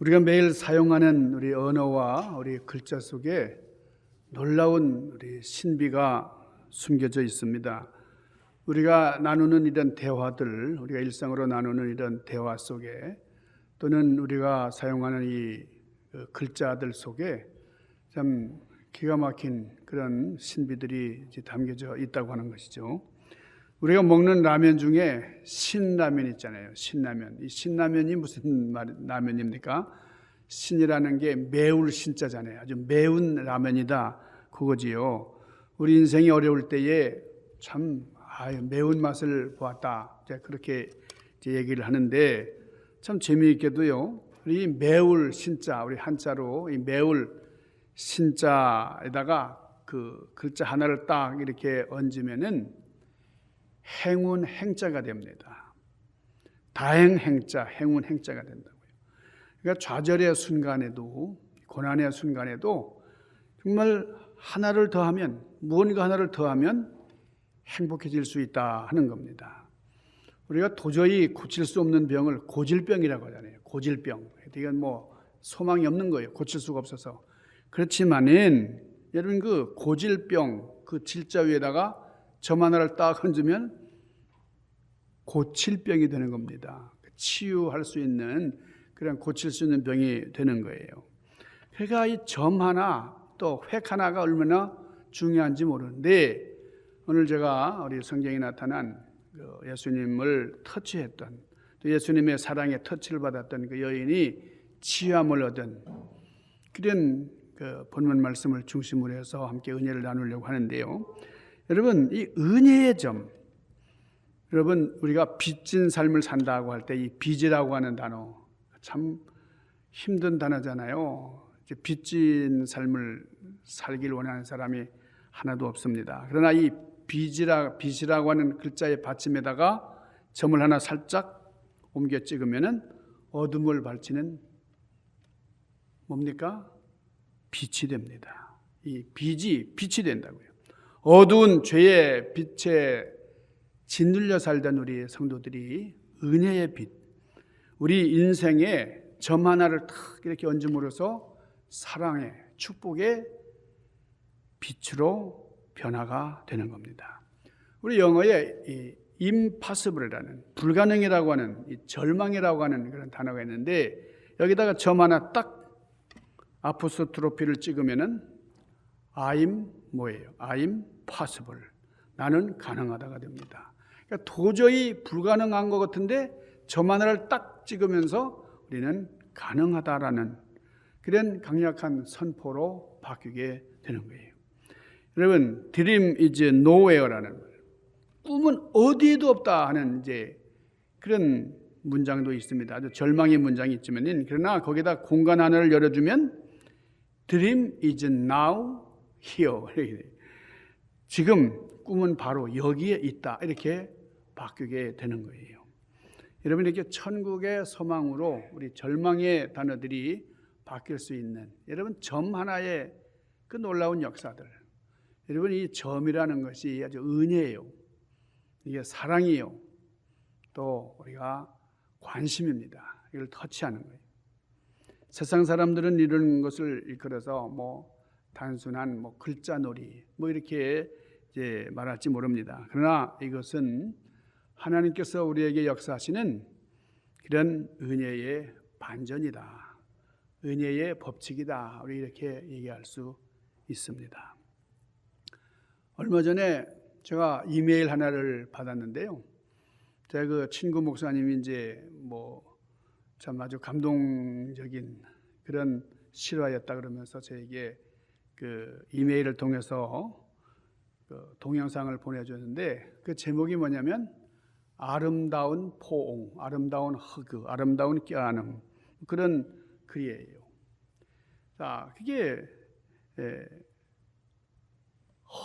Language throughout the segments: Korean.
우리가 매일 사용하는 우리 언어와 우리 글자 속에 놀라운 우리 신비가 숨겨져 있습니다. 우리가 나누는 이런 대화들, 우리가 일상으로 나누는 이런 대화 속에 또는 우리가 사용하는 이 글자들 속에 참 기가 막힌 그런 신비들이 담겨져 있다고 하는 것이죠. 우리가 먹는 라면 중에 신라면 있잖아요. 신라면. 이 신라면이 무슨 라면입니까? 신이라는 게 매울 신자잖아요. 아주 매운 라면이다 그거지요. 우리 인생이 어려울 때에 참 매운 맛을 보았다. 그렇게 얘기를 하는데 참 재미있게도요. 우리 매울 신자, 우리 한자로 이 매울 신자에다가 그 글자 하나를 딱 이렇게 얹으면은 행운 행자가 됩니다. 다행 행자, 행운 행자가 된다고요. 그러니까 좌절의 순간에도, 고난의 순간에도 정말 하나를 더하면, 무언가 하나를 더하면 행복해질 수 있다 하는 겁니다. 우리가 도저히 고칠 수 없는 병을 고질병이라고 하잖아요. 고질병. 이건 뭐 소망이 없는 거예요. 고칠 수가 없어서. 그렇지만은 여러분 그 고질병 그 질자 위에다가 점 하나를 딱 얹으면 고칠 병이 되는 겁니다. 치유할 수 있는 그런 고칠 수 있는 병이 되는 거예요. 그러니까 이 점 하나 또 획 하나가 얼마나 중요한지 모르는데 오늘 제가 우리 성경에 나타난 예수님을 터치했던 또 예수님의 사랑에 터치를 받았던 그 여인이 치유함을 얻은 그런 그 본문 말씀을 중심으로 해서 함께 은혜를 나누려고 하는데요. 여러분 이 은혜의 점, 여러분 우리가 빚진 삶을 산다고 할 때 이 빚이라고 하는 단어 참 힘든 단어잖아요. 빚진 삶을 살길 원하는 사람이 하나도 없습니다. 그러나 이 빚이라고 하는 글자의 받침에다가 점을 하나 살짝 옮겨 찍으면은 어둠을 밝히는 뭡니까? 빛이 됩니다. 이 빚이 빛이 된다고요. 어두운 죄의 빛에 짓눌려 살던 우리 성도들이 은혜의 빛, 우리 인생에 점 하나를 탁 이렇게 얹음으로써 사랑의 축복의 빛으로 변화가 되는 겁니다. 우리 영어에 이 impossible이라는 불가능이라고 하는 이 절망이라고 하는 그런 단어가 있는데 여기다가 점 하나 딱 아포스트로피를 찍으면은 I'm 뭐예요? I'm possible. 나는 가능하다가 됩니다. 그러니까 도저히 불가능한 것 같은데 점 하나를 딱 찍으면서 우리는 가능하다라는 그런 강력한 선포로 바뀌게 되는 거예요. 여러분, Dream is nowhere라는 꿈은 어디에도 없다 하는 이제 그런 문장도 있습니다. 아주 절망의 문장이 있지만은 그러나 거기다 공간 하나를 열어주면 Dream is now here. 지금 꿈은 바로 여기에 있다. 이렇게 바뀌게 되는 거예요. 여러분 이렇게 천국의 소망으로 우리 절망의 단어들이 바뀔 수 있는 여러분 점 하나의 그 놀라운 역사들. 여러분 이 점이라는 것이 아주 은혜예요. 이게 사랑이요. 또 우리가 관심입니다. 이걸 터치하는 거예요. 세상 사람들은 이런 것을 일컬어서 뭐 단순한 뭐 글자놀이 뭐 이렇게 이제 말할지 모릅니다. 그러나 이것은 하나님께서 우리에게 역사하시는 그런 은혜의 반전이다. 은혜의 법칙이다. 우리 이렇게 얘기할 수 있습니다. 얼마 전에 제가 이메일 하나를 받았는데요. 제가 그 친구 목사님이 이제 뭐 참 아주 감동적인 그런 실화였다 그러면서 저에게 그 이메일을 통해서 그 동영상을 보내줬는데 그 제목이 뭐냐면 아름다운 포옹, 아름다운 허그, 아름다운 껴안음 그런 글이에요. 자, 그게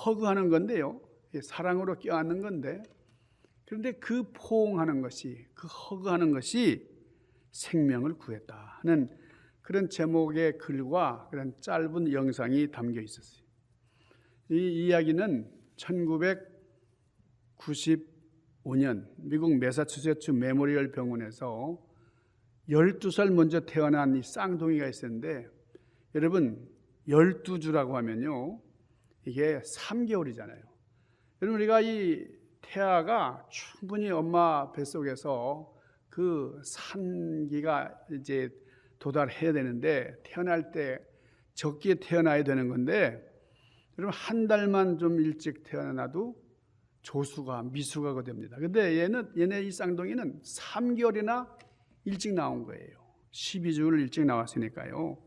허그하는 건데요. 사랑으로 껴안는 건데 그런데 그 포옹하는 것이 그 허그하는 것이 생명을 구했다 하는 그런 제목의 글과 그런 짧은 영상이 담겨 있었어요. 이 이야기는 1995년 미국 매사추세츠 메모리얼 병원에서 12살 먼저 태어난 이 쌍둥이가 있었는데, 여러분 12주라고 하면요 이게 3개월이잖아요. 여러분 우리가 이 태아가 충분히 엄마 뱃속에서 그 산기가 이제 도달해야 되는데, 태어날 때 적기에 태어나야 되는 건데, 여러분 한 달만 좀 일찍 태어나도 조수가 미숙아가 됩니다. 근데 얘네 이 쌍둥이는 3개월이나 일찍 나온 거예요. 12주를 일찍 나왔으니까요.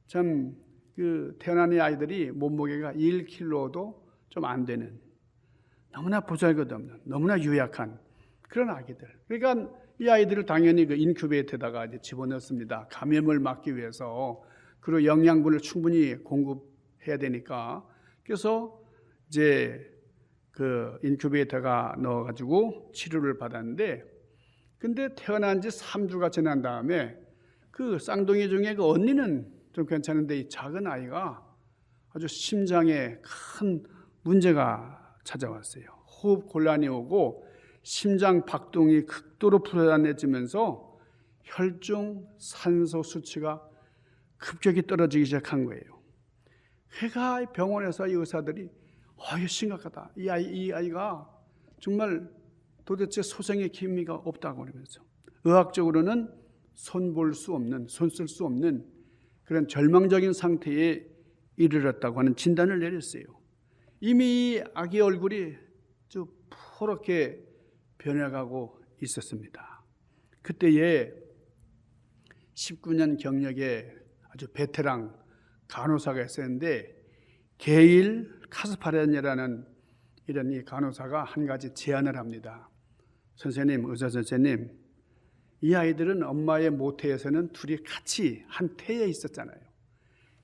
참 그 태어난 이 아이들이 몸무게가 1kg도 좀 안 되는, 너무나 보잘것없는, 너무나 유약한 그런 아기들. 그러니까 이 아이들을 당연히 그 인큐베이터에다가 이제 집어넣습니다. 감염을 막기 위해서. 그리고 영양분을 충분히 공급해야 되니까. 그래서 이제 그 인큐베이터가 넣어가지고 치료를 받았는데, 근데 태어난 지 3주가 지난 다음에 그 쌍둥이 중에 그 언니는 좀 괜찮은데, 이 작은 아이가 아주 심장에 큰 문제가 찾아왔어요. 호흡 곤란이 오고 심장 박동이 극도로 불안해지면서 혈중 산소 수치가 급격히 떨어지기 시작한 거예요. 그러니까 병원에서 이 의사들이 이거 심각하다. 이 아이가 정말 도대체 소생의 기미가 없다고 그러면서, 의학적으로는 손볼 수 없는, 손 쓸 수 없는 그런 절망적인 상태에 이르렀다고 하는 진단을 내렸어요. 이미 이 아기 얼굴이 좀 포랗게 변해가고 있었습니다. 그때에 19년 경력의 아주 베테랑 간호사가 있었는데, 게일 카스파렌이라는 이런 이 간호사가 한 가지 제안을 합니다. 선생님, 의사 선생님, 이 아이들은 엄마의 모태에서는 둘이 같이 한 태에 있었잖아요.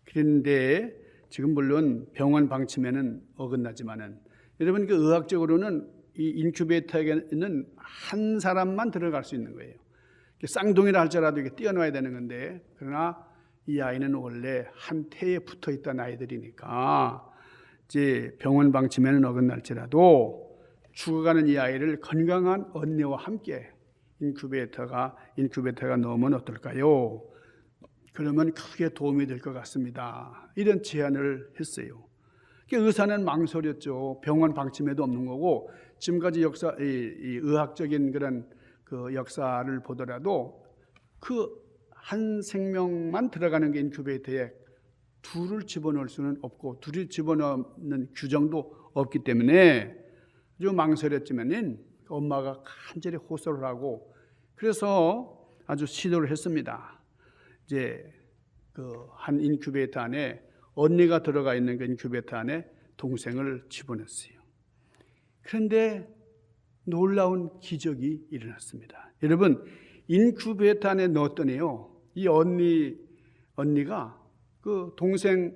그런데 지금 물론 병원 방침에는 어긋나지만은, 여러분 그 의학적으로는 이 인큐베이터에는 한 사람만 들어갈 수 있는 거예요. 쌍둥이라 할지라도 이게 띄어놔야 되는 건데, 그러나 이 아이는 원래 한 태에 붙어 있던 아이들이니까 이제 병원 방침에는 어긋날지라도 죽어가는 이 아이를 건강한 언니와 함께 인큐베이터가 넣으면 어떨까요? 그러면 크게 도움이 될 것 같습니다. 이런 제안을 했어요. 의사는 망설였죠. 병원 방침에도 없는 거고, 지금까지 이 의학적인 그런 그 역사를 보더라도 그 한 생명만 들어가는 게 인큐베이터에 둘을 집어넣을 수는 없고, 둘이 집어넣는 규정도 없기 때문에 아주 망설였지만은 엄마가 간절히 호소를 하고, 그래서 아주 시도를 했습니다. 이제 그 한 인큐베이터 안에 언니가 들어가 있는 그 인큐베이터 안에 동생을 집어넣었어요. 그런데 놀라운 기적이 일어났습니다. 여러분, 인큐베이터 안에 넣었더니요, 이 언니가 그 동생을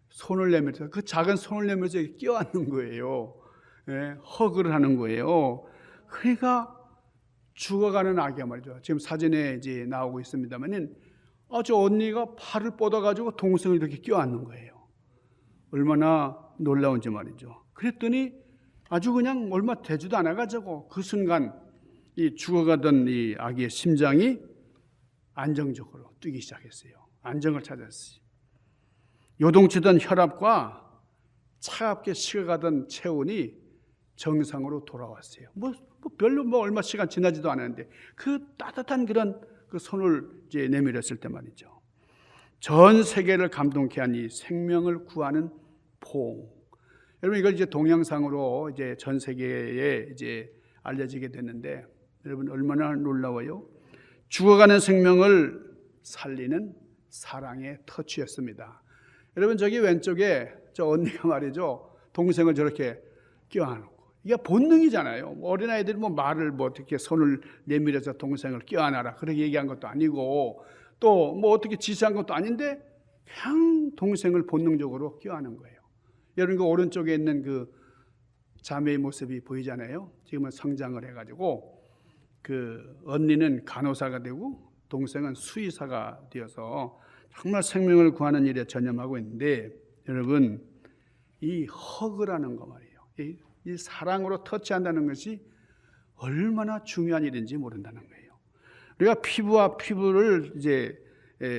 손을 내밀어서, 그 작은 손을 내밀어서 껴안는 거예요. 허그를 하는 거예요. 그러니까 죽어가는 아기야 말이죠. 지금 사진에 이제 나오고 있습니다만은, 저 언니가 팔을 뻗어가지고 동생을 이렇게 껴안는 거예요. 얼마나 놀라운지 말이죠. 그랬더니 아주 그냥 얼마 되지도 않아가지고 그 순간 이 죽어가던 이 아기의 심장이 안정적으로 뛰기 시작했어요. 안정을 찾았어요. 요동치던 혈압과 차갑게 식어가던 체온이 정상으로 돌아왔어요. 별로 얼마 시간 지나지도 않았는데, 그 따뜻한 그런 그 손을 이제 내밀었을 때 말이죠. 전 세계를 감동케 한 이 생명을 구하는 포옹. 여러분, 이걸 이제 동영상으로 이제 전 세계에 이제 알려지게 됐는데, 여러분 얼마나 놀라워요? 죽어가는 생명을 살리는 사랑의 터치였습니다. 여러분, 저기 왼쪽에 저 언니가 말이죠, 동생을 저렇게 껴안고, 이게 본능이잖아요. 어린아이들이 말을 어떻게 손을 내밀어서 동생을 껴안아라 그렇게 얘기한 것도 아니고, 또 어떻게 지시한 것도 아닌데 그냥 동생을 본능적으로 껴안은 거예요. 여러분, 그 오른쪽에 있는 그 자매의 모습이 보이잖아요. 지금은 성장을 해가지고 그 언니는 간호사가 되고 동생은 수의사가 되어서 정말 생명을 구하는 일에 전념하고 있는데, 여러분, 이 허그라는 거 말이에요. 이 사랑으로 터치한다는 것이 얼마나 중요한 일인지 모른다는 거예요. 우리가 피부와 피부를 이제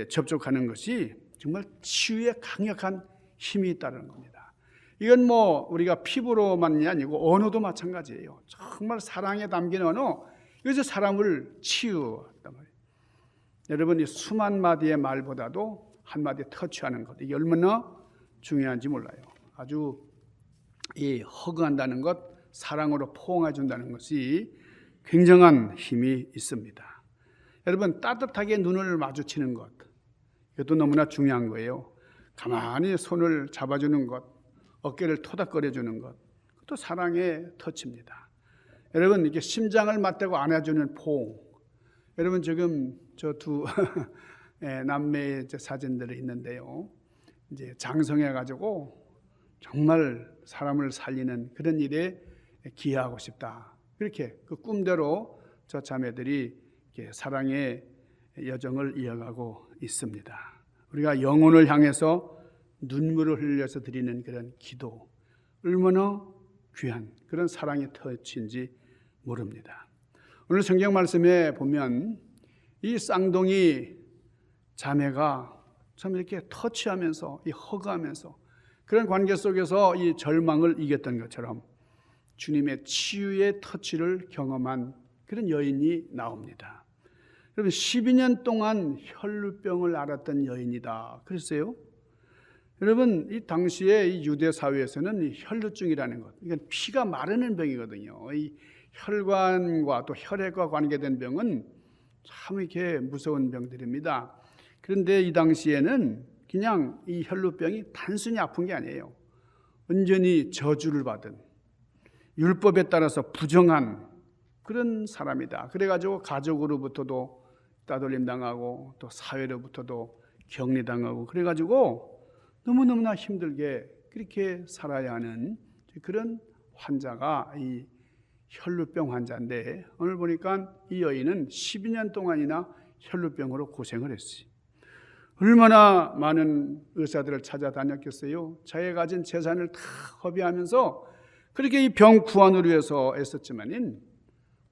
접촉하는 것이 정말 치유에 강력한 힘이 있다는 겁니다. 이건 뭐 우리가 피부로만이 아니고 언어도 마찬가지예요. 정말 사랑에 담긴 언어, 이것이 사람을 치유한단 말이에요. 여러분, 이 수만 마디의 말보다도 한 마디 터치하는 것, 이게 얼마나 중요한지 몰라요. 아주 이 허그한다는 것, 사랑으로 포옹해 준다는 것이 굉장한 힘이 있습니다. 여러분, 따뜻하게 눈을 마주치는 것, 이것도 너무나 중요한 거예요. 가만히 손을 잡아주는 것, 어깨를 토닥거려 주는 것, 그것도 사랑의 터치입니다. 여러분, 이렇게 심장을 맞대고 안아주는 포옹. 여러분, 지금 저 두 남매의 사진들이 있는데요. 이제 장성해가지고 정말 사람을 살리는 그런 일에 기여하고 싶다. 그렇게 그 꿈대로 저 자매들이 사랑의 여정을 이어가고 있습니다. 우리가 영혼을 향해서 눈물을 흘려서 드리는 그런 기도, 얼마나 귀한 그런 사랑의 터치인지 모릅니다. 오늘 성경 말씀에 보면 이 쌍둥이 자매가 참 이렇게 터치하면서, 이 허그하면서 그런 관계 속에서 이 절망을 이겼던 것처럼 주님의 치유의 터치를 경험한 그런 여인이 나옵니다. 여러분, 12년 동안 혈루병을 앓았던 여인이다 그랬어요. 여러분, 이 당시에 이 유대 사회에서는 이 혈루증이라는 것, 이건 피가 마르는 병이거든요. 이 혈관과 또 혈액과 관계된 병은 참 이렇게 무서운 병들입니다. 그런데 이 당시에는 그냥 이 혈루병이 단순히 아픈 게 아니에요. 온전히 저주를 받은, 율법에 따라서 부정한 그런 사람이다. 그래가지고 가족으로부터도 따돌림 당하고 또 사회로부터도 격리당하고, 그래가지고 너무너무나 힘들게 그렇게 살아야 하는 그런 환자가 이 혈루병 환자인데, 오늘 보니까 이 여인은 12년 동안이나 혈루병으로 고생을 했어요. 얼마나 많은 의사들을 찾아다녔겠어요. 자기가 가진 재산을 다 허비하면서 그렇게 이 병 구원을 위해서 애썼지만은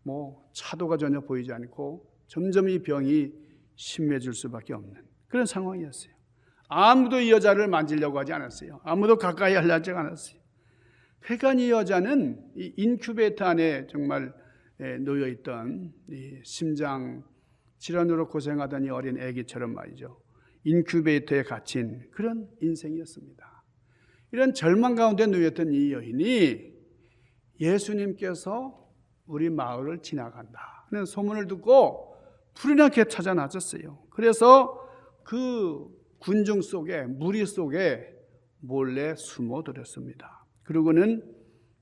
뭐 차도가 전혀 보이지 않고 점점 이 병이 심해질 수밖에 없는 그런 상황이었어요. 아무도 이 여자를 만지려고 하지 않았어요. 아무도 가까이 하려고 않았어요. 그러니까 이 여자는 이 인큐베이터 안에 정말 놓여 있던 이 심장 질환으로 고생하던 이 어린 아기처럼 말이죠. 인큐베이터에 갇힌 그런 인생이었습니다. 이런 절망 가운데 놓였던 이 여인이 예수님께서 우리 마을을 지나간다 하는 소문을 듣고 불이 나게 찾아 나섰어요. 그래서 그 군중 속에, 무리 속에 몰래 숨어들었습니다. 그러고는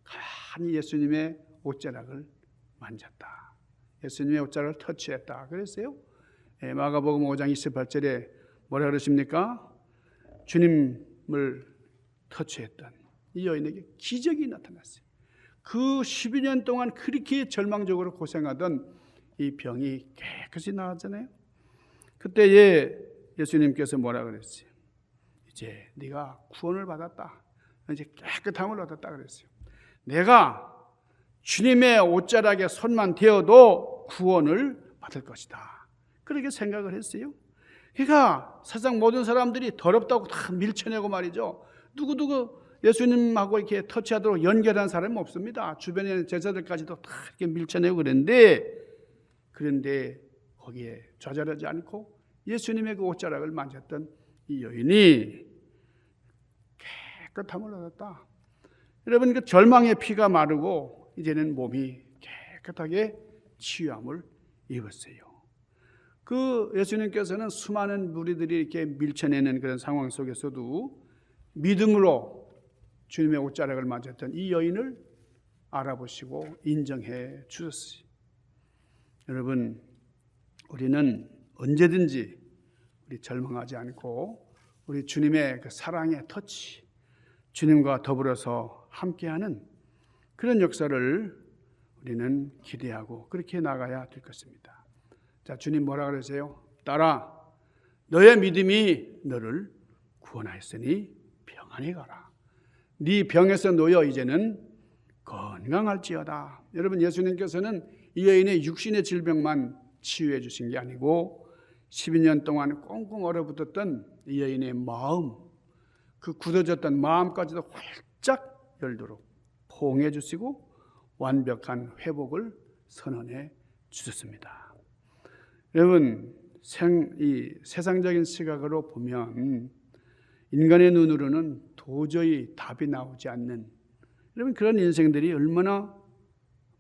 가만히 예수님의 옷자락을 만졌다. 예수님의 옷자락을 터치했다. 그랬어요. 마가복음 5장 28절에 뭐라 그러십니까? 주님을 터치했던 이 여인에게 기적이 나타났어요. 그 12년 동안 그렇게 절망적으로 고생하던 이 병이 깨끗이 나았잖아요. 그때에 예수님께서 뭐라 그랬어요? 이제 네가 구원을 받았다. 이제 깨끗함을 얻었다 그랬어요. 내가 주님의 옷자락에 손만 대어도 구원을 받을 것이다. 그렇게 생각을 했어요. 그러니까 세상 모든 사람들이 더럽다고 다 밀쳐내고 말이죠. 누구누구 예수님하고 이렇게 터치하도록 연결한 사람은 없습니다. 주변에 있는 제자들까지도 다 이렇게 밀쳐내고 그런데 거기에 좌절하지 않고 예수님의 그 옷자락을 만졌던 이 여인이 깨끗함을 얻었다. 여러분, 그 절망의 피가 마르고 이제는 몸이 깨끗하게 치유함을 입었어요. 그 예수님께서는 수많은 무리들이 이렇게 밀쳐내는 그런 상황 속에서도 믿음으로 주님의 옷자락을 만졌던 이 여인을 알아보시고 인정해 주셨어요. 여러분, 우리는 언제든지 우리 절망하지 않고 우리 주님의 그 사랑의 터치, 주님과 더불어서 함께하는 그런 역사를 우리는 기대하고 그렇게 나가야 될 것입니다. 자, 주님 뭐라 그러세요? 딸아, 너의 믿음이 너를 구원하였으니 평안히 가라. 네 병에서 놓여 이제는 건강할지어다. 여러분, 예수님께서는 이 여인의 육신의 질병만 치유해 주신 게 아니고 12년 동안 꽁꽁 얼어붙었던 이 여인의 마음, 그 굳어졌던 마음까지도 활짝 열도록 포옹해 주시고 완벽한 회복을 선언해 주셨습니다. 여러분, 이 세상적인 시각으로 보면 인간의 눈으로는 도저히 답이 나오지 않는, 여러분, 그런 인생들이 얼마나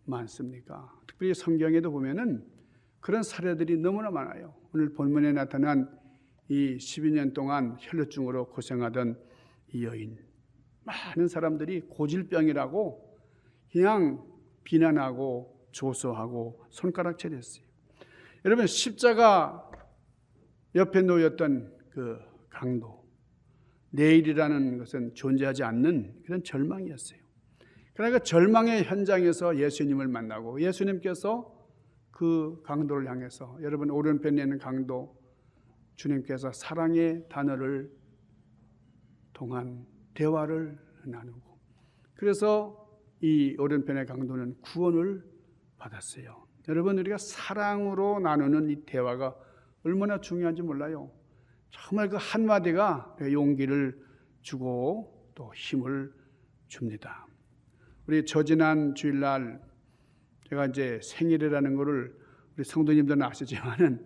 많습니까? 특별히 성경에도 보면은 그런 사례들이 너무나 많아요. 오늘 본문에 나타난 이 12년 동안 혈루증으로 고생하던 이 여인, 많은 사람들이 고질병이라고 그냥 비난하고 조소하고 손가락질했어요. 여러분, 십자가 옆에 놓였던 그 강도, 내일이라는 것은 존재하지 않는 그런 절망이었어요. 그러니까 절망의 현장에서 예수님을 만나고 예수님께서 그 강도를 향해서, 여러분 오른편에 있는 강도, 주님께서 사랑의 단어를 통한 대화를 나누고, 그래서 이 오른편의 강도는 구원을 받았어요. 여러분, 우리가 사랑으로 나누는 이 대화가 얼마나 중요한지 몰라요. 정말 그 한마디가 용기를 주고 또 힘을 줍니다. 우리 저지난 주일날 제가 이제 생일이라는 거를 우리 성도님들은 아시지만은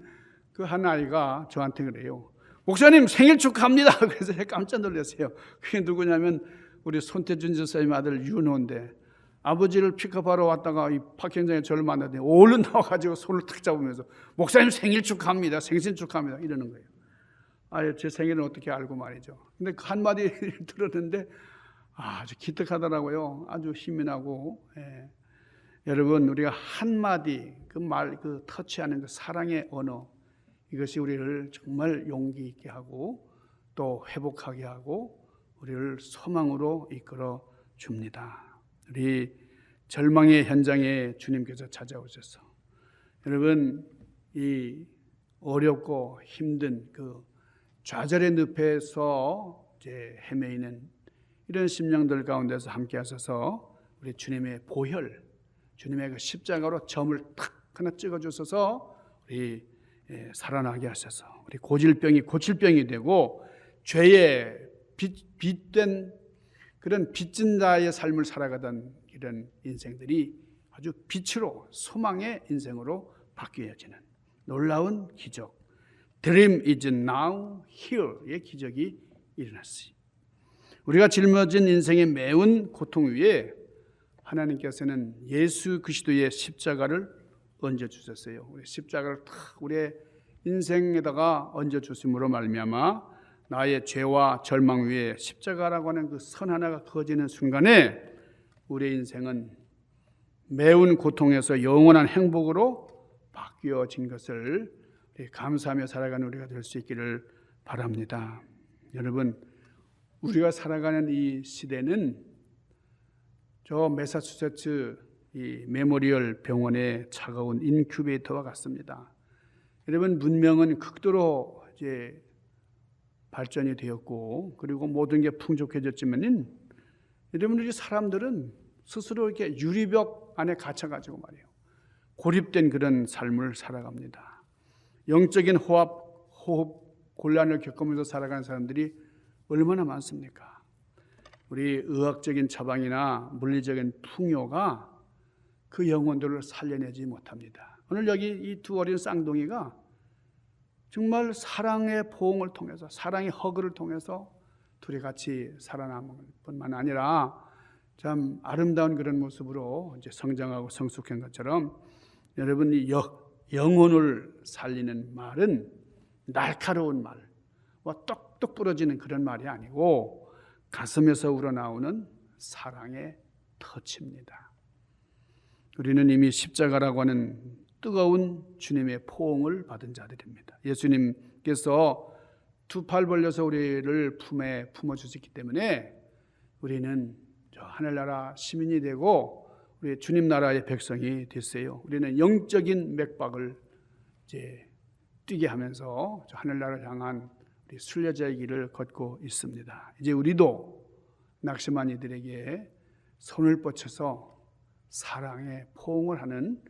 그 한 아이가 저한테 그래요. 목사님 생일 축하합니다. 그래서 제가 깜짝 놀랐어요. 그게 누구냐면 우리 손태준 집사님 아들 윤호인데, 아버지를 픽업하러 왔다가 이 파킹장에 저를 만나더니 얼른 나와가지고 손을 탁 잡으면서 목사님 생일 축하합니다. 생신 축하합니다. 이러는 거예요. 아, 제 생일은 어떻게 알고 말이죠. 근데 그 한마디 들었는데 아주 기특하더라고요. 아주 힘이 나고. 예. 여러분, 우리가 한마디 그 말, 그 터치하는 그 사랑의 언어, 이것이 우리를 정말 용기 있게 하고 또 회복하게 하고 우리를 소망으로 이끌어 줍니다. 우리 절망의 현장에 주님께서 찾아오셔서, 여러분, 이 어렵고 힘든 그 좌절의 늪에서 이제 헤매이는 이런 심령들 가운데서 함께 하셔서 우리 주님의 보혈, 주님의 그 십자가로 점을 탁 하나 찍어 주셔서 우리 살아나게 하셔서 우리 고질병이 고칠병이 되고 죄의 빛된 그런 빚진 자의 삶을 살아가던 이런 인생들이 아주 빛으로 소망의 인생으로 바뀌어지는 놀라운 기적, Dream is now here의 기적이 일어났어요. 우리가 짊어진 인생의 매운 고통 위에 하나님께서는 예수 그리스도의 십자가를 얹어주셨어요. 우리 십자가를 탁 우리의 인생에다가 얹어주심으로 말미암아 나의 죄와 절망 위에 십자가라고 하는 그 선 하나가 그어지는 순간에 우리의 인생은 매운 고통에서 영원한 행복으로 바뀌어진 것을 감사하며 살아가는 우리가 될 수 있기를 바랍니다. 여러분, 우리가 살아가는 이 시대는 저 매사추세츠 이 메모리얼 병원의 차가운 인큐베이터와 같습니다. 여러분, 문명은 극도로 이제 발전이 되었고 그리고 모든 게 풍족해졌지만은 여러분, 우리 사람들은 스스로 이렇게 유리벽 안에 갇혀가지고 말이에요. 고립된 그런 삶을 살아갑니다. 영적인 호흡 곤란을 겪으면서 살아가는 사람들이 얼마나 많습니까? 우리 의학적인 처방이나 물리적인 풍요가 그 영혼들을 살려내지 못합니다. 오늘 여기 이 두 어린 쌍둥이가 정말 사랑의 포옹을 통해서, 사랑의 허그를 통해서 둘이 같이 살아남을 뿐만 아니라 참 아름다운 그런 모습으로 이제 성장하고 성숙한 것처럼, 여러분, 이 영혼을 살리는 말은 날카로운 말, 똑똑 부러지는 그런 말이 아니고 가슴에서 우러나오는 사랑의 터치입니다. 우리는 이미 십자가라고 하는 뜨거운 주님의 포옹을 받은 자들입니다. 예수님께서 두 팔 벌려서 우리를 품에 품어주셨기 때문에 우리는 저 하늘나라 시민이 되고 우리 주님 나라의 백성이 됐어요. 우리는 영적인 맥박을 이제 뛰게 하면서 저 하늘나라를 향한 우리 순례자의 길을 걷고 있습니다. 이제 우리도 낙심한 이들에게 손을 뻗쳐서 사랑의 포옹을 하는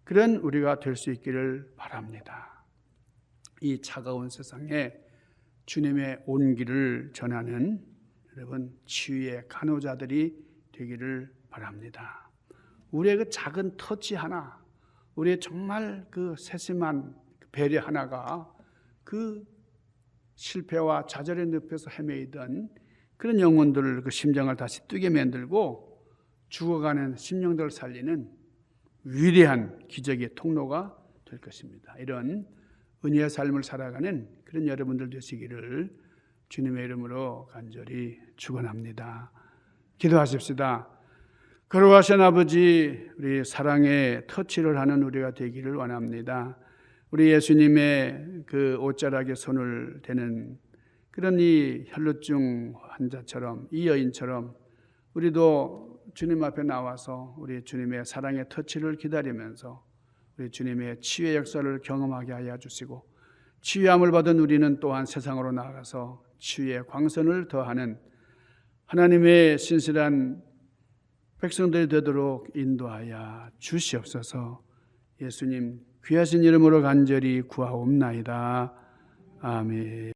그런 우리가 될 수 있기를 바랍니다. 이 차가운 세상에 주님의 온기를 전하는 여러분 치유의 간호자들이 되기를 바랍니다. 우리의 그 작은 터치 하나, 우리의 정말 그 세심한 배려 하나가 그 실패와 좌절의 늪에서 헤매이던 그런 영혼들을 그 심정을 다시 뜨게 만들고 죽어가는 심령들을 살리는 위대한 기적의 통로가 될 것입니다. 이런 은혜의 삶을 살아가는 그런 여러분들 되시기를 주님의 이름으로 간절히 축원합니다. 기도하십시다. 거룩하신 아버지, 우리 사랑의 터치를 하는 우리가 되기를 원합니다. 우리 예수님의 그 옷자락에 손을 대는 그런 이 혈루증 환자처럼, 이 여인처럼 우리도 주님 앞에 나와서 우리 주님의 사랑의 터치를 기다리면서 우리 주님의 치유의 역사를 경험하게 하여 주시고, 치유함을 받은 우리는 또한 세상으로 나아가서 치유의 광선을 더하는 하나님의 신실한 백성들이 되도록 인도하여 주시옵소서. 예수님 귀하신 이름으로 간절히 구하옵나이다. 아멘.